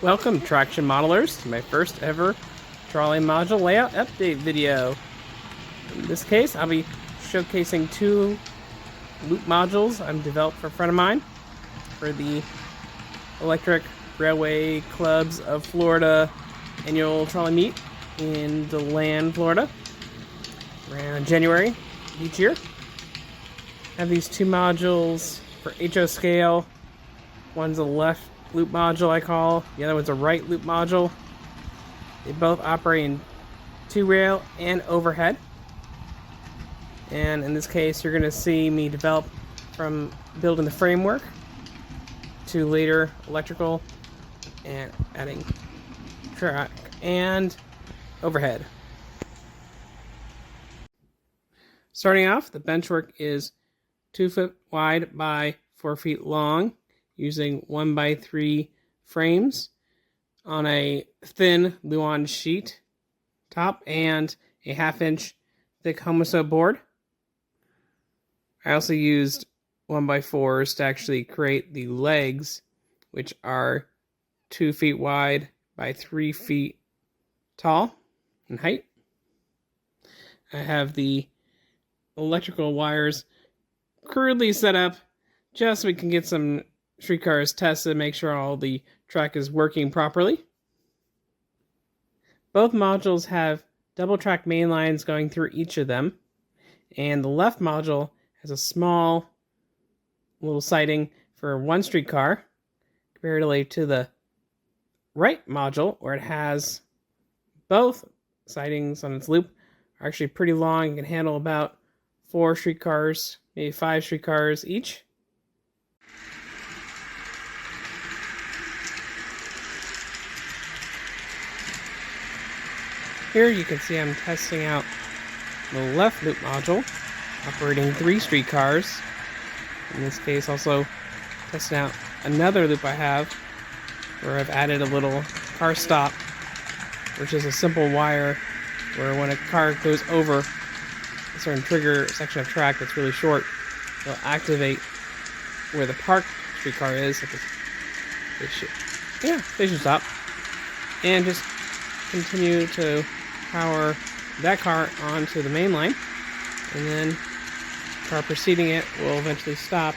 Welcome, traction modelers, to my first ever trolley module layout update video. In this case, I'll be showcasing two loop modules I've developed for a friend of mine for the Electric Railway Clubs of Florida annual trolley meet in DeLand, Florida, around January each year. I have these two modules for HO scale. One's a left loop module, I call. The other one's a right loop module. They both operate in two rail and overhead. And in this case, you're going to see me develop from building the framework to later electrical and adding track and overhead. Starting off, the benchwork is 2 foot wide by 4 feet long, using 1x3 frames on a thin Luan sheet top and a 1/2 inch thick Homoso board. I also used 1x4s to actually create the legs, which are 2 feet wide by 3 feet tall in height. I have the electrical wires crudely set up just so we can get some streetcars tested, make sure all the track is working properly. Both modules have double track main lines going through each of them, and the left module has a small little siding for one streetcar comparatively to the right module, where it has both sidings on its loop are actually pretty long and can handle about 4 streetcars, maybe 5 streetcars each. Here you can see I'm testing out the left loop module, operating 3 streetcars. In this case, also testing out another loop I have, where I've added a little car stop, which is a simple wire where when a car goes over a certain trigger section of track that's really short, it'll activate where the parked streetcar is at the station stop, and just continue to power that car onto the main line, and then the car preceding it will eventually stop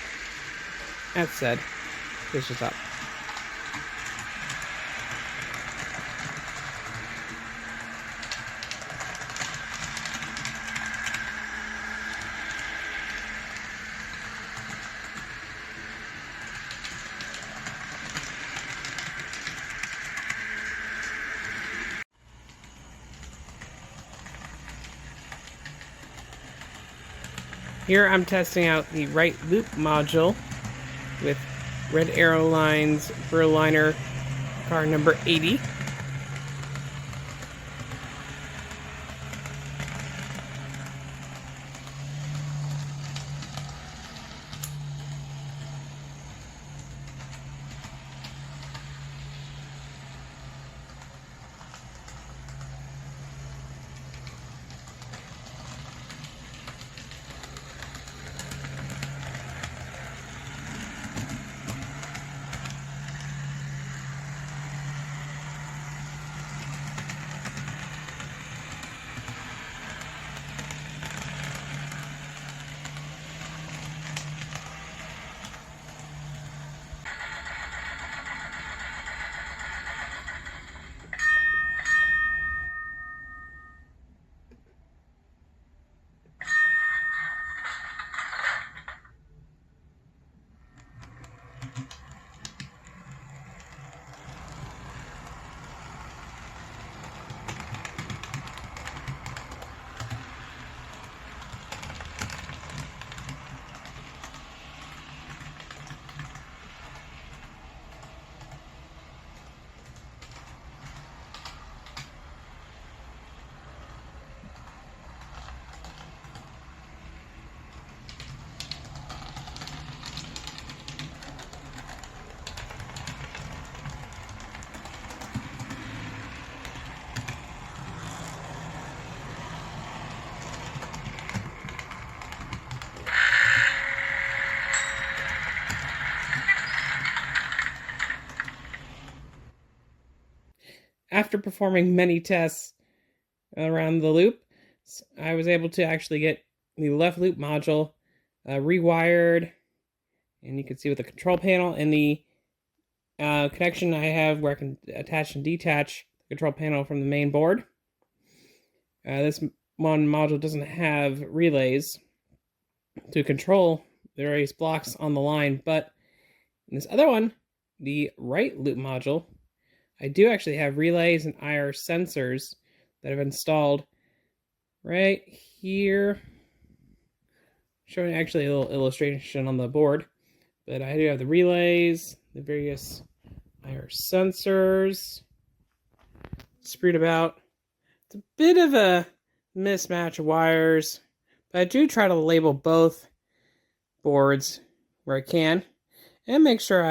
at said station stop. Here I'm testing out the right loop module with red arrow lines, Berliner car number 80. after performing many tests around the loop, I was able to actually get the left loop module rewired, and you can see with the control panel and the connection I have where I can attach and detach the control panel from the main board. This one module doesn't have relays to control the various blocks on the line, but in this other one, the right loop module, I do actually have relays and IR sensors that I've installed right here, showing actually a little illustration on the board. But I do have the relays, the various IR sensors spread about. It's a bit of a mismatch of wires, but I do try to label both boards where I can and make sure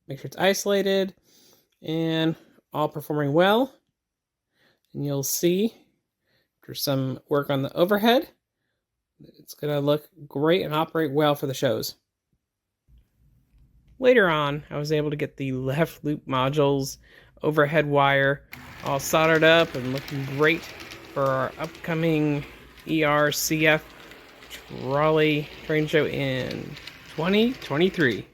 it's isolated and all performing well. And you'll see after some work on the overhead, it's going to look great and operate well for the shows. Later on, I was able to get the left loop modules overhead wire all soldered up and looking great for our upcoming ERCF Trolley train show in 2023.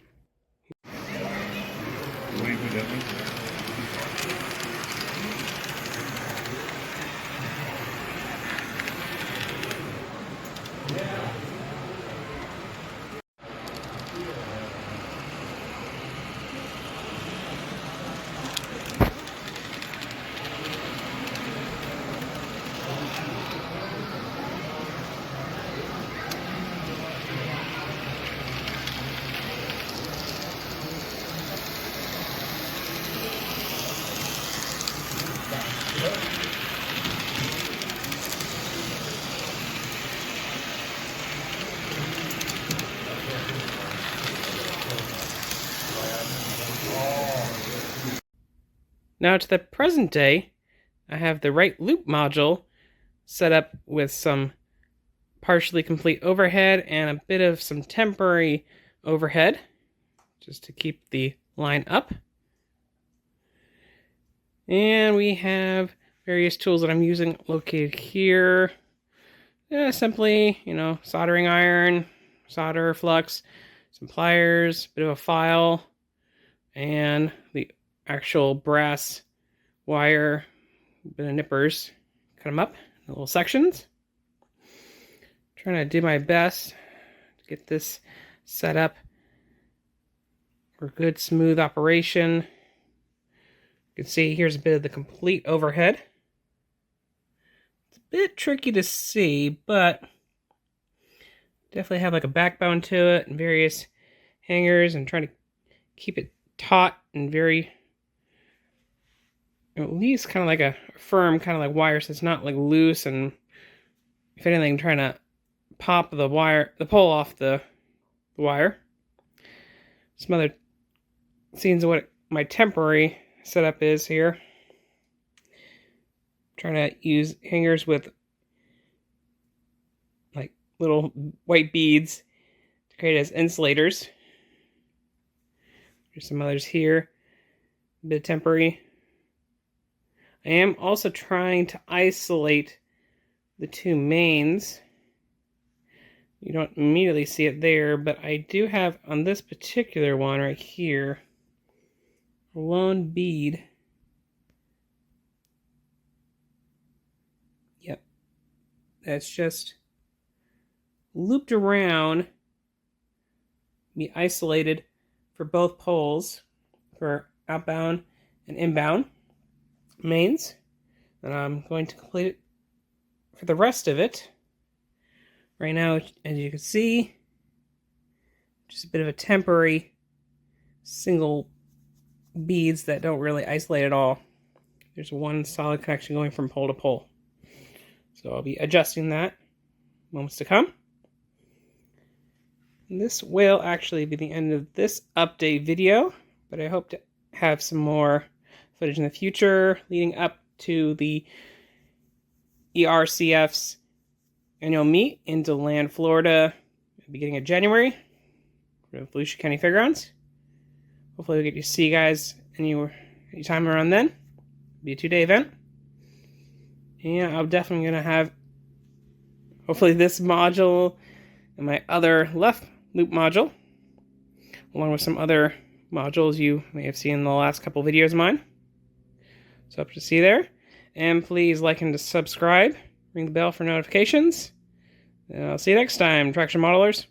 Now to the present day, I have the right loop module set up with some partially complete overhead and a bit of some temporary overhead just to keep the line up. And we have various tools that I'm using located here. Simply, soldering iron, solder, flux, some pliers, a bit of a file, and the actual brass wire, a bit of nippers. Cut them up in little sections. Trying to do my best to get this set up for good, smooth operation. You can see here's a bit of the complete overhead. It's a bit tricky to see, but definitely have like a backbone to it and various hangers, and trying to keep it taut and very, at least kind of like a firm kind of like wire, so it's not like loose, and if anything trying to pop the pole off the wire. Some other scenes of what my temporary setup is here. Trying to use hangers with like little white beads to create as insulators. There's some others here, a bit of temporary. I am also trying to isolate the two mains. You don't immediately see it there, but I do have on this particular one right here a lone bead. Yep, that's just looped around, be isolated for both poles for outbound and inbound mains. And I'm going to complete it for the rest of it. Right now, as you can see, just a bit of a temporary single beads that don't really isolate at all. There's one solid connection going from pole to pole. So I'll be adjusting that moments to come. And this will actually be the end of this update video, but I hope to have some more footage in the future leading up to the ERCF's annual meet in DeLand, Florida, at the beginning of January for the Volusia County Fairgrounds. Hopefully we'll get to see you guys anytime around then. be a 2-day event. And I'm definitely going to have, hopefully, this module and my other left loop module, along with some other modules you may have seen in the last couple videos of mine. So hope to see you there. And please like and subscribe. Ring the bell for notifications. And I'll see you next time, traction modelers.